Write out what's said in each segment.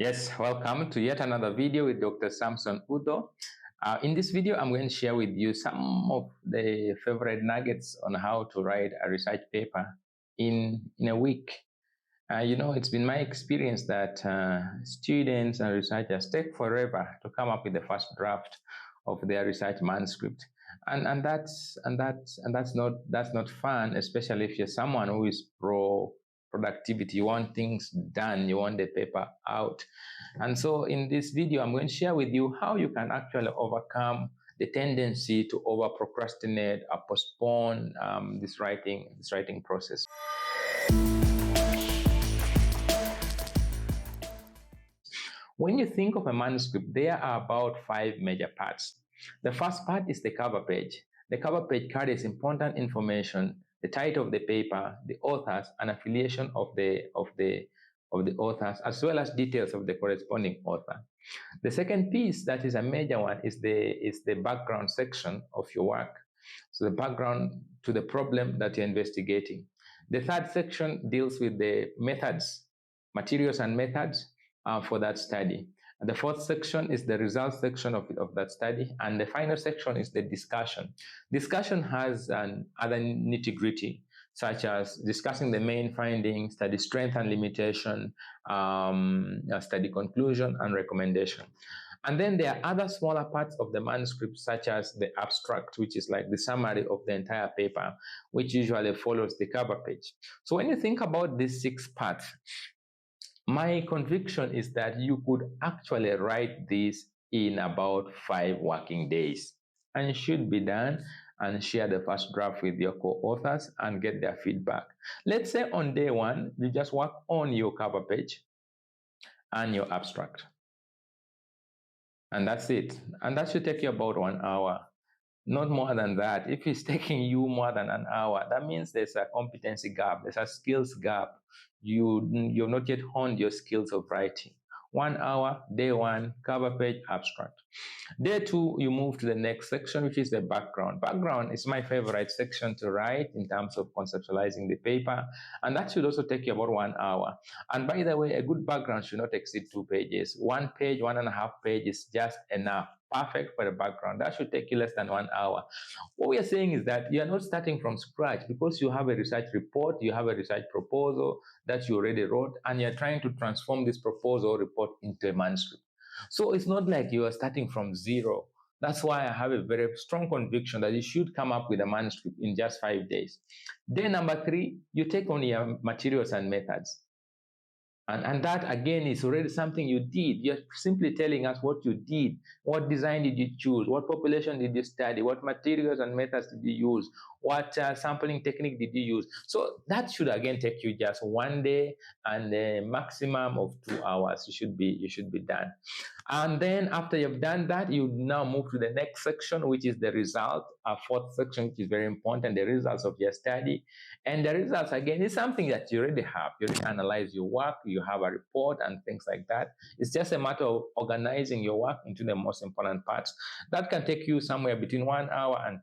Yes, welcome to yet another video with Dr. Samson Udo. In this video, I'm going to share with you some of the favorite nuggets on how to write a research paper in a week. It's been my experience that students and researchers take forever to come up with the first draft of their research manuscript, and that's not fun, especially if you're someone who is pro productivity. You want things done, you want the paper out. And so in this video, I'm going to share with you how you can actually overcome the tendency to over procrastinate or postpone this writing process. When you think of a manuscript, there are about 5 major parts. The first part is the cover page. The cover page carries important information: the title of the paper, the authors, and affiliation of the authors, as well as details of the corresponding author. The second piece, that is a major one, is the background section of your work. So the background to the problem that you're investigating. The third section deals with the methods, materials and methods for that study. And the fourth section is the results section of that study. And the final section is the discussion. Discussion has other nitty-gritty, such as discussing the main findings, study strength and limitation, study conclusion and recommendation. And then there are other smaller parts of the manuscript, such as the abstract, which is like the summary of the entire paper, which usually follows the cover page. So when you think about these 6 parts, my conviction is that you could actually write this in about 5 working days, and it should be done, and share the first draft with your co-authors and get their feedback. Let's say on day 1, you just work on your cover page and your abstract. And that's it. And that should take you about 1 hour. Not more than that. If it's taking you more than an hour, that means there's a competency gap, there's a skills gap. You've not yet honed your skills of writing. 1 hour, day 1, cover page, abstract. Day 2, you move to the next section, which is the background. Background is my favorite section to write in terms of conceptualizing the paper, and that should also take you about 1 hour. And by the way, a good background should not exceed 2 pages. 1 page, 1.5 pages is just enough. Perfect for the background. That should take you less than 1 hour. What we are saying is that you are not starting from scratch, because you have a research report, you have a research proposal that you already wrote, and you're trying to transform this proposal report into a manuscript. So it's not like you are starting from zero. That's why I have a very strong conviction that you should come up with a manuscript in just 5 days. Day number 3, you take on your materials and methods. And that, again, is already something you did. You're simply telling us what you did. What design did you choose? What population did you study? What materials and methods did you use? What sampling technique did you use? So that should, again, take you just 1 day and a maximum of 2 hours. You should be done. And then after you've done that, you now move to the next section, which is the result, a fourth section, which is very important, the results of your study. And the results, again, is something that you already have. You already analyze your work, you have a report and things like that. It's just a matter of organizing your work into the most important parts. That can take you somewhere between 1 hour and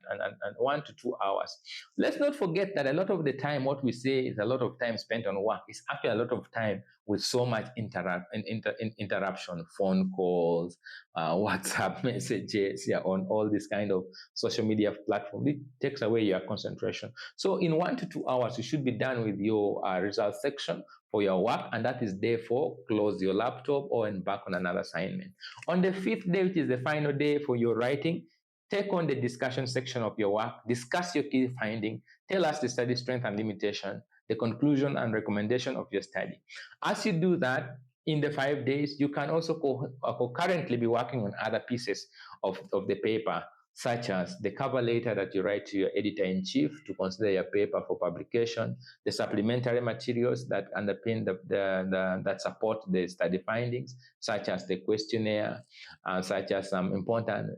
1 to 2 hours. Let's not forget that a lot of the time, what we say is a lot of time spent on work. It's actually a lot of time with so much interruption, phone calls, WhatsApp messages, on all this kind of social media platform. It takes away your concentration. So in 1 to 2 hours, you should be done with your results section for your work, and that is day 4. Close your laptop or embark on another assignment. On the 5th day, which is the final day for your writing, take on the discussion section of your work, discuss your key finding, tell us the study strength and limitation, the conclusion and recommendation of your study. As you do that, in the 5 days, you can also concurrently be working on other pieces of the paper, such as the cover letter that you write to your editor-in-chief to consider your paper for publication, the supplementary materials that underpin that support the study findings, such as the questionnaire, such as some important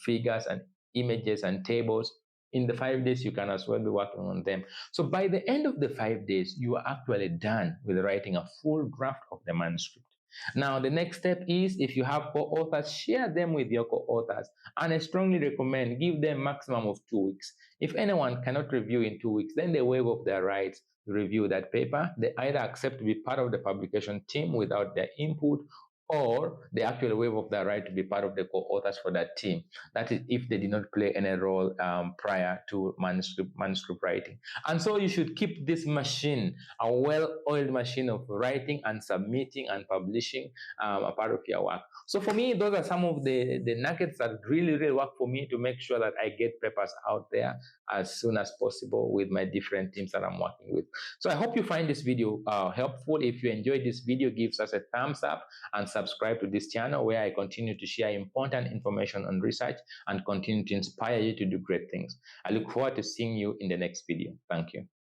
figures and images and tables. In the 5 days, you can as well be working on them. So by the end of the 5 days, you are actually done with writing a full draft of the manuscript. Now, the next step is, if you have co-authors, share them with your co-authors. And I strongly recommend give them maximum of 2 weeks. If anyone cannot review in 2 weeks, then they waive off their rights to review that paper. They either accept to be part of the publication team without their input, or they actually waive off their right to be part of the co-authors for that team. That is if they did not play any role prior to manuscript writing. And so you should keep this machine, a well-oiled machine of writing and submitting and publishing a part of your work. So for me, those are some of the nuggets that really work for me to make sure that I get papers out there as soon as possible with my different teams that I'm working with. So I hope you find this video helpful. If you enjoyed this video, give us a thumbs up and subscribe to this channel where I continue to share important information on research and continue to inspire you to do great things. I look forward to seeing you in the next video. Thank you.